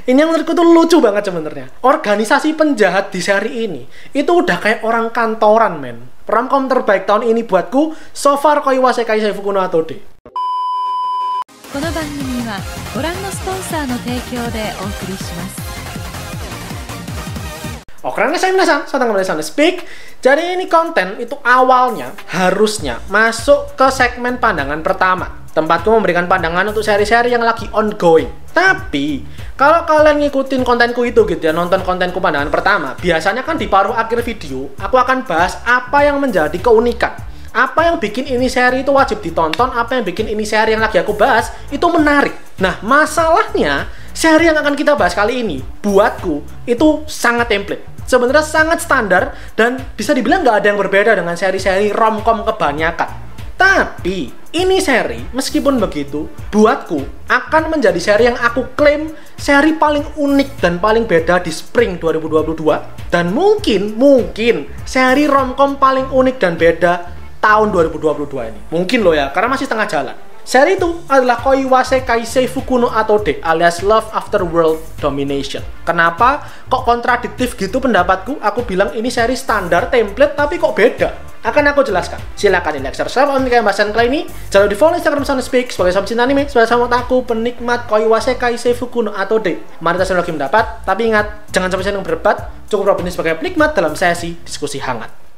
Ini yang menurutku tuh lucu banget sebenarnya. Organisasi penjahat di seri ini itu udah kayak orang kantoran, men. Romcom terbaik tahun ini buatku so far Koi wa Sekai Seifuku no Atode. この番組はご覧のスポンサーの提供でお送りします。 Oke, saya minasan, datang kembali sana Speak. Jadi ini konten itu awalnya harusnya masuk ke segmen pandangan pertama. Tempatku memberikan pandangan untuk seri-seri yang lagi ongoing. Tapi kalau kalian ngikutin kontenku itu gitu ya, nonton kontenku pandangan pertama, biasanya kan di paruh akhir video aku akan bahas apa yang menjadi keunikan, apa yang bikin ini seri itu wajib ditonton, apa yang bikin ini seri yang lagi aku bahas itu menarik. Nah, masalahnya seri yang akan kita bahas kali ini buatku itu sangat template. Sebenarnya sangat standar dan bisa dibilang nggak ada yang berbeda dengan seri-seri romcom kebanyakan. Tapi ini seri, meskipun begitu, buatku akan menjadi seri yang aku klaim seri paling unik dan paling beda di Spring 2022. Dan mungkin seri romcom paling unik dan beda tahun 2022 ini. Mungkin loh ya, karena masih tengah jalan. Seri itu adalah Koi wa Sekai Seifuku no Atode alias Love After World Domination. Kenapa kok kontradiktif gitu pendapatku? Aku bilang ini seri standar, template, tapi kok beda? Akan aku jelaskan. Silakan di like, share, subscribe untuk pembahasan kali ini. Jangan lupa di follow Instagram Sana Speak sebagai sahabat cinta anime, sebagai sahabat aku penikmat Koi wa Sekai Seifuku no Atode. Mari kita lagi mendapat, tapi ingat jangan sampai senang berdebat. Cukup berapa ini sebagai penikmat dalam sesi diskusi hangat.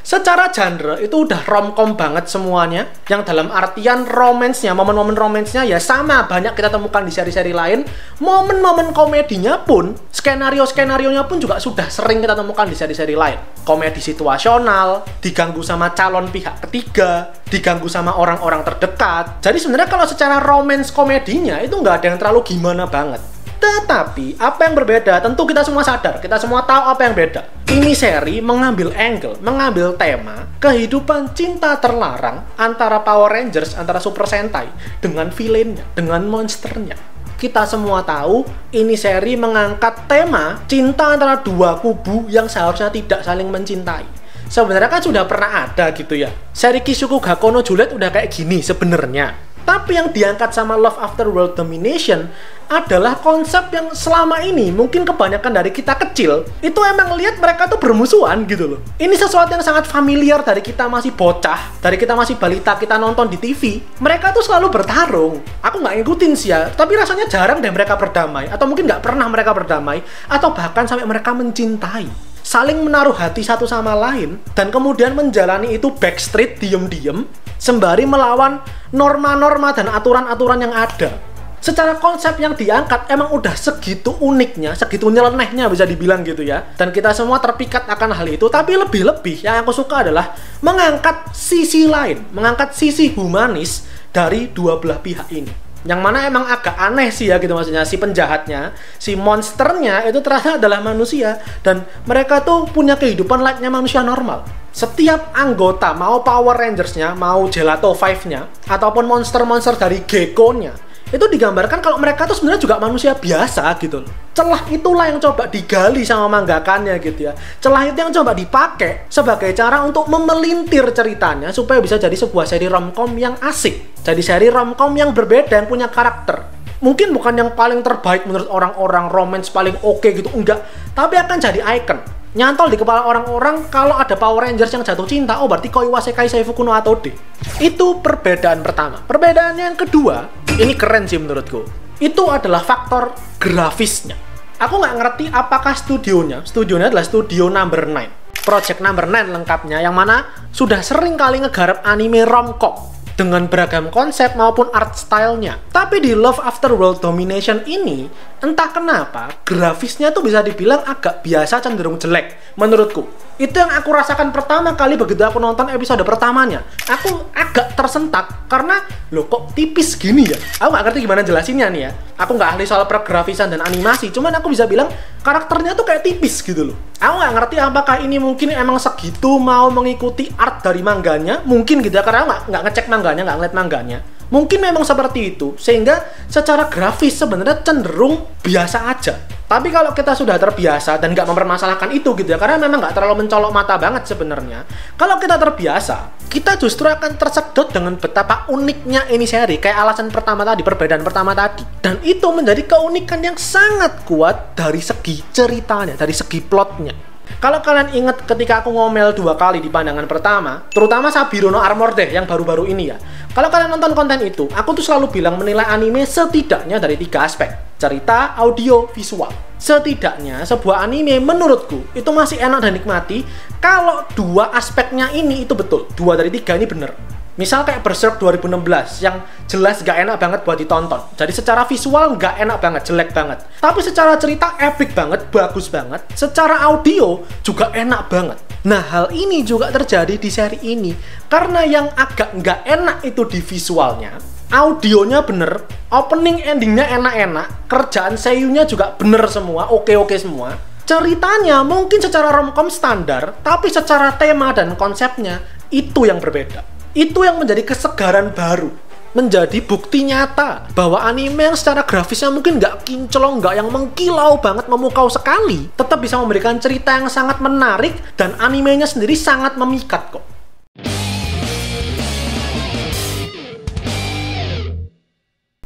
Secara genre itu udah romcom banget semuanya, yang dalam artian romance-nya, momen-momen romance-nya ya sama banyak kita temukan di seri-seri lain. Momen-momen komedinya pun, skenario-skenarionya pun juga sudah sering kita temukan di seri-seri lain. Komedi situasional, diganggu sama calon pihak ketiga, diganggu sama orang-orang terdekat. Jadi sebenarnya kalau secara romance komedinya itu nggak ada yang terlalu gimana banget. Tetapi, apa yang berbeda? Tentu kita semua sadar, kita semua tahu apa yang beda. Ini seri mengambil angle, mengambil tema kehidupan cinta terlarang antara Power Rangers, antara Super Sentai dengan villainnya, dengan monsternya. Kita semua tahu, ini seri mengangkat tema cinta antara dua kubu yang seharusnya tidak saling mencintai. Sebenarnya kan sudah pernah ada gitu ya. Seri Kisuko Gakko no Juliet udah kayak gini sebenarnya. Tapi yang diangkat sama Love After World Domination adalah konsep yang selama ini mungkin kebanyakan dari kita kecil itu emang lihat mereka tuh bermusuhan gitu loh. Ini sesuatu yang sangat familiar dari kita masih bocah, dari kita masih balita, kita nonton di TV. Mereka tuh selalu bertarung. Aku nggak ngikutin sih ya, tapi rasanya jarang deh mereka berdamai. Atau mungkin nggak pernah mereka berdamai, atau bahkan sampai mereka mencintai. Saling menaruh hati satu sama lain, dan kemudian menjalani itu backstreet, diem-diem, sembari melawan norma-norma dan aturan-aturan yang ada. Secara konsep yang diangkat emang udah segitu uniknya, segitu nyelenehnya bisa dibilang gitu ya. Dan kita semua terpikat akan hal itu. Tapi lebih-lebih yang aku suka adalah mengangkat sisi lain, mengangkat sisi humanis dari dua belah pihak ini. Yang mana emang agak aneh sih ya gitu, maksudnya si penjahatnya, si monsternya itu ternyata adalah manusia. Dan mereka tuh punya kehidupan layaknya manusia normal. Setiap anggota, mau Power Rangers-nya, mau Gelato 5-nya, ataupun monster-monster dari Gekko-nya, itu digambarkan kalau mereka tuh sebenarnya juga manusia biasa gitu loh. Celah itulah yang coba digali sama manggakannya gitu ya. Celah itu yang coba dipakai sebagai cara untuk memelintir ceritanya supaya bisa jadi sebuah seri romcom yang asik. Jadi seri romcom yang berbeda, yang punya karakter. Mungkin bukan yang paling terbaik menurut orang-orang, romance paling oke gitu, enggak. Tapi akan jadi icon. Nyantol di kepala orang-orang kalau ada Power Rangers yang jatuh cinta, oh berarti Koi wa Sekai Seifuku no Atode. Itu perbedaan pertama. Perbedaan yang kedua, ini keren sih menurutku. Itu adalah faktor grafisnya. Aku nggak ngerti apakah studionya adalah studio Number 9. Project Number 9 lengkapnya, yang mana sudah sering kali ngegarap anime romcom dengan beragam konsep maupun art style-nya. Tapi di Love After World Domination ini, entah kenapa, grafisnya tuh bisa dibilang agak biasa, cenderung jelek, menurutku. Itu yang aku rasakan pertama kali begitu aku nonton episode pertamanya. Aku agak tersentak, karena, loh kok tipis gini ya? Aku nggak ngerti gimana jelasinnya nih ya. Aku nggak ahli soal pergrafisan dan animasi, cuman aku bisa bilang, karakternya tuh kayak tipis gitu loh. Aku nggak ngerti apakah ini mungkin emang segitu mau mengikuti art dari mangganya, mungkin gitu ya, karena aku nggak ngecek mangganya, nggak ngeliat mangganya. Mungkin memang seperti itu, sehingga secara grafis sebenarnya cenderung biasa aja. Tapi kalau kita sudah terbiasa dan nggak mempermasalahkan itu gitu ya, karena memang nggak terlalu mencolok mata banget sebenarnya. Kalau kita terbiasa, kita justru akan tersedot dengan betapa uniknya ini seri. Kayak alasan pertama tadi, perbedaan pertama tadi. Dan itu menjadi keunikan yang sangat kuat dari segi ceritanya, dari segi plotnya. Kalau kalian ingat ketika aku ngomel 2 kali di pandangan pertama, terutama Saburo no Armor deh yang baru-baru ini ya. Kalau kalian nonton konten itu, aku tuh selalu bilang menilai anime setidaknya dari 3 aspek. Cerita, audio, visual. Setidaknya sebuah anime menurutku itu masih enak dan nikmati kalau 2 aspeknya ini itu betul. 2 dari 3 ini bener. Misal kayak Berserk 2016 yang jelas gak enak banget buat ditonton. Jadi secara visual gak enak banget, jelek banget. Tapi secara cerita epic banget, bagus banget. Secara audio juga enak banget. Nah, hal ini juga terjadi di seri ini. Karena yang agak gak enak itu di visualnya. Audionya bener, opening endingnya enak-enak, kerjaan seiyunya juga bener semua, oke-oke semua. Ceritanya mungkin secara romcom standar, tapi secara tema dan konsepnya itu yang berbeda. Itu yang menjadi kesegaran baru, menjadi bukti nyata bahwa anime yang secara grafisnya mungkin nggak kinclong, nggak yang mengkilau banget, memukau sekali, tetap bisa memberikan cerita yang sangat menarik dan animenya sendiri sangat memikat kok.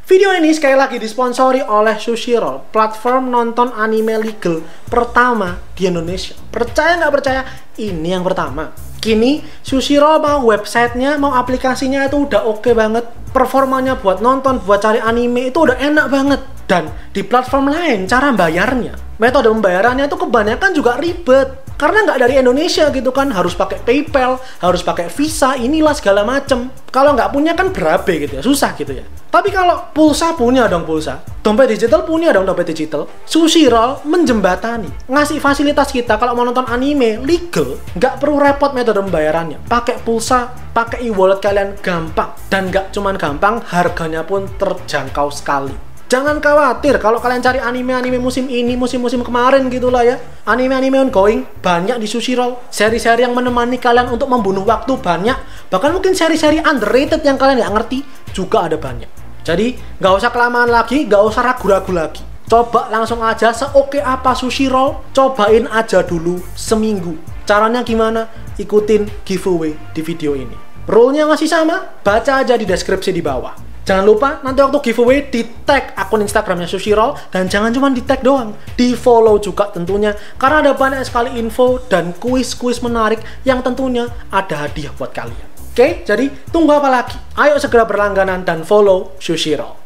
Video ini sekali lagi disponsori oleh Sushiro, platform nonton anime legal pertama di Indonesia. Percaya nggak percaya, ini yang pertama. Kini Sushiro mau websitenya, mau aplikasinya itu udah oke banget. Performanya buat nonton, buat cari anime itu udah enak banget. Dan di platform lain cara bayarnya, metode pembayarannya itu kebanyakan juga ribet. Karena nggak dari Indonesia gitu kan, harus pakai PayPal, harus pakai Visa, inilah segala macem. Kalau nggak punya kan berabe gitu ya, susah gitu ya. Tapi kalau pulsa punya dong pulsa, dompet digital punya dong dompet digital. Sushiro menjembatani, ngasih fasilitas kita kalau mau nonton anime legal, nggak perlu repot metode pembayarannya. Pakai pulsa, pakai e-wallet kalian gampang. Dan nggak cuman gampang, harganya pun terjangkau sekali. Jangan khawatir kalau kalian cari anime-anime musim ini, musim-musim kemarin gitulah ya. Anime-anime ongoing banyak di Sushiro. Seri-seri yang menemani kalian untuk membunuh waktu banyak. Bahkan mungkin seri-seri underrated yang kalian nggak ngerti juga ada banyak. Jadi nggak usah kelamaan lagi, nggak usah ragu-ragu lagi. Coba langsung aja seoke apa Sushiro, cobain aja dulu seminggu. Caranya gimana? Ikutin giveaway di video ini. Rule-nya masih sama, baca aja di deskripsi di bawah. Jangan lupa nanti waktu giveaway di tag akun Instagramnya Sushiro, dan jangan cuma di tag doang, di follow juga tentunya, karena ada banyak sekali info dan kuis-kuis menarik yang tentunya ada hadiah buat kalian. Oke, jadi tunggu apa lagi? Ayo segera berlangganan dan follow Sushiro.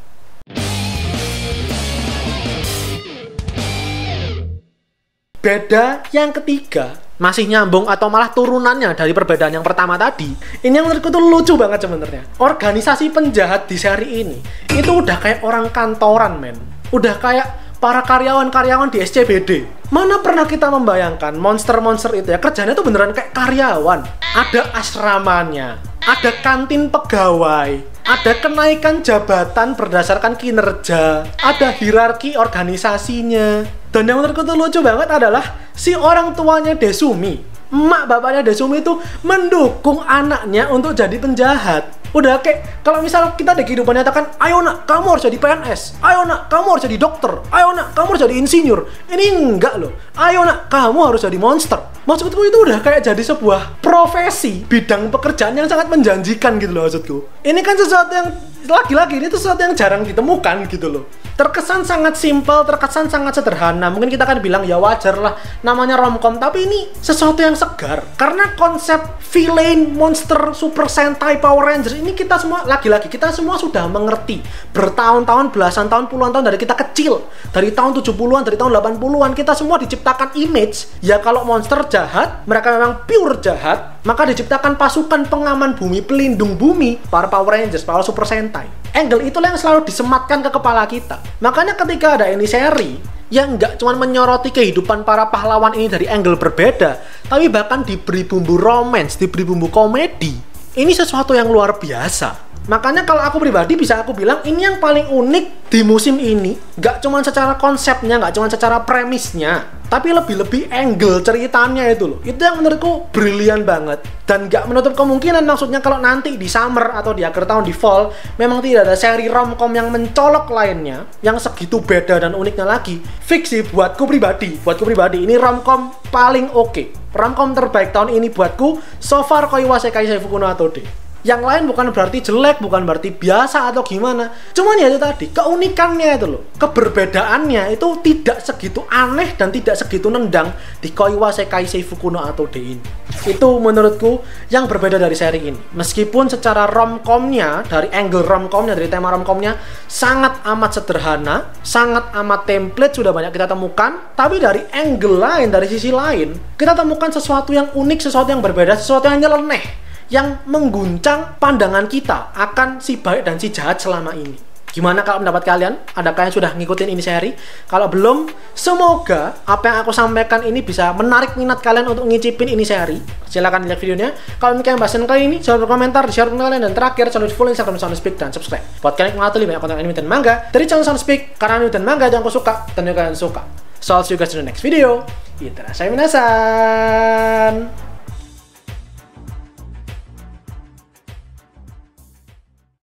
Beda yang ketiga, masih nyambung atau malah turunannya dari perbedaan yang pertama tadi. Ini yang menurutku tuh lucu banget sebenarnya. Organisasi penjahat di seri ini itu udah kayak orang kantoran, men. Udah kayak para karyawan-karyawan di SCBD. Mana pernah kita membayangkan monster-monster itu ya kerjanya tuh beneran kayak karyawan. Ada asramanya, ada kantin pegawai, ada kenaikan jabatan berdasarkan kinerja, ada hierarki organisasinya. Dan yang menurutku tuh lucu banget adalah si orang tuanya Desumi, emak bapaknya Desumi itu mendukung anaknya untuk jadi penjahat. Udah kayak kalau misal kita di kehidupan nyata kan, ayo nak kamu harus jadi PNS, ayo nak kamu harus jadi dokter, ayo nak kamu harus jadi insinyur. Ini enggak loh, ayo nak kamu harus jadi monster. Maksudku itu udah kayak jadi sebuah profesi, bidang pekerjaan yang sangat menjanjikan gitu loh maksudku. Ini kan sesuatu yang lagi-lagi ini tuh sesuatu yang jarang ditemukan gitu loh. Terkesan sangat simpel, terkesan sangat sederhana. Mungkin kita kan bilang ya wajar lah, namanya romcom, tapi ini sesuatu yang segar. Karena konsep villain, monster, Super Sentai, Power Rangers ini kita semua, lagi-lagi kita semua sudah mengerti. Bertahun-tahun, belasan tahun, puluhan tahun dari kita kecil. Dari tahun 70-an, dari tahun 80-an, kita semua diciptakan image. Ya kalau monster jahat, mereka memang pure jahat, maka diciptakan pasukan pengaman bumi, pelindung bumi, para Power Rangers, para Super Sentai. Angle itulah yang selalu disematkan ke kepala kita. Makanya ketika ada ini seri yang nggak cuma menyoroti kehidupan para pahlawan ini dari angle berbeda, tapi bahkan diberi bumbu romance, diberi bumbu komedi, ini sesuatu yang luar biasa. Makanya kalau aku pribadi bisa aku bilang ini yang paling unik di musim ini. Nggak cuma secara konsepnya, nggak cuma secara premisnya, tapi lebih angle ceritanya itu loh. Itu yang menurutku brilian banget. Dan nggak menutup kemungkinan maksudnya kalau nanti di summer atau di akhir tahun di fall memang tidak ada seri romcom yang mencolok lainnya yang segitu beda dan uniknya lagi. Fix sih buatku pribadi ini romcom paling oke. Romcom terbaik tahun ini buatku so far Koiwa Sekai Fuku no Atode. Yang lain bukan berarti jelek, bukan berarti biasa atau gimana. Cuman ya itu tadi, keunikannya itu loh. Keberbedaannya itu tidak segitu aneh dan tidak segitu nendang di Koiwa Sekai Fuku no Atode ini. Itu menurutku yang berbeda dari seri ini. Meskipun secara romcomnya, dari angle romcomnya, dari tema romcomnya sangat amat sederhana, sangat amat template sudah banyak kita temukan. Tapi dari angle lain, dari sisi lain, kita temukan sesuatu yang unik, sesuatu yang berbeda, sesuatu yang nyeleneh, yang mengguncang pandangan kita akan si baik dan si jahat selama ini. Gimana kalau pendapat kalian? Adakah yang sudah ngikutin ini seri? Kalau belum, semoga apa yang aku sampaikan ini bisa menarik minat kalian untuk ngicipin ini seri. Silahkan lihat videonya. Kalau kalian bahasan kali ini, jangan berkomentar, di share kalian, dan terakhir jangan lupa follow Instagram Soundspeak dan subscribe. Buat kalian yang mengatasi banyak konten anime dan manga dari channel Soundspeak, karena anime dan manga yang aku suka dan juga kalian suka. So I'll see you guys in the next video. Itadashi minasan.